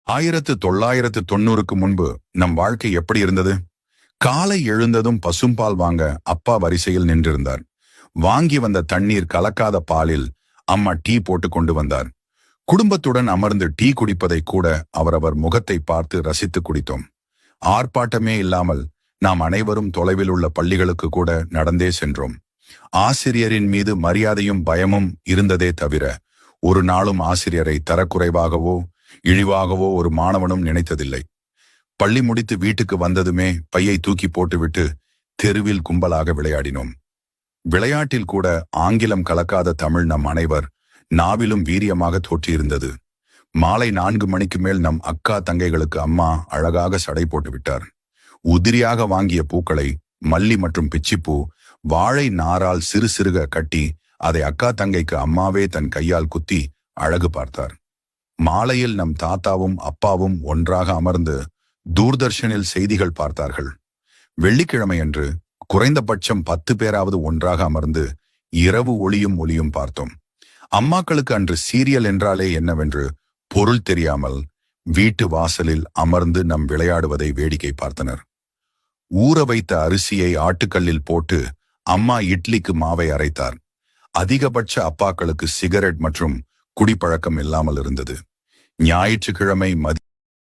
1990க்கு முன்பு நம் வாழ்க்கை எப்படி இருந்தது? காலை எழுந்ததும் பசும்பால் வாங்க அப்பா வரிசையில் நின்றிருந்தார். வாங்கி வந்த தண்ணீர் கலக்காத பாலில் அம்மா டீ போட்டு கொண்டு வந்தார். குடும்பத்துடன் அமர்ந்து டீ குடிப்பதை கூட அவரவர் முகத்தை பார்த்து ரசித்து குடித்தோம். ஆர்ப்பாட்டமே இல்லாமல் நாம் அனைவரும் தொலைவில் உள்ள பள்ளிகளுக்கு கூட நடந்தே சென்றோம். ஆசிரியரின் மீது மரியாதையும் பயமும் இருந்ததே தவிர ஒரு நாளும் ஆசிரியரை தரக்குறைவாகவோ இழிவாகவோ ஒரு மாணவனும் நினைத்ததில்லை. பள்ளி முடித்து வீட்டுக்கு வந்ததுமே பையை தூக்கி போட்டுவிட்டு தெருவில் கும்பலாக விளையாடினோம். விளையாட்டில் கூட ஆங்கிலம் கலக்காத தமிழ் நம் அனைவர் நாவிலும் வீரியமாக தோற்றியிருந்தது. மாலை 4 மணிக்கு மேல் நம் அக்கா தங்கைகளுக்கு அம்மா அழகாக சடை போட்டு விட்டார். உதிரியாக வாங்கிய பூக்களை மல்லி மற்றும் பிச்சிப்பூ வாழை நாரால் சிறு சிறுக கட்டி அதை அக்கா தங்கைக்கு அம்மாவே தன் கையால் குத்தி அழகு பார்த்தார். மாலையில் நம் தாத்தாவும் அப்பாவும் ஒன்றாக அமர்ந்து தூர்தர்ஷனில் செய்திகள் பார்த்தார்கள். வெள்ளிக்கிழமையன்று குறைந்தபட்சம் 10 பேராவது ஒன்றாக அமர்ந்து இரவு ஒளியும் பார்த்தோம். அம்மாக்களுக்கு அன்று சீரியல் என்றாலே என்னவென்று பொருள் தெரியாமல் வீட்டு வாசலில் அமர்ந்து நம் விளையாடுவதை வேடிக்கை பார்த்தனர். ஊற வைத்த அரிசியை ஆட்டுக்கல்லில் போட்டு அம்மா இட்லிக்கு மாவை அரைத்தார். அதிகபட்ச அப்பாக்களுக்கு சிகரெட் மற்றும் குடிப்பழக்கம் இல்லாமல் இருந்தது. ஞாயிற்றுக்கிழமை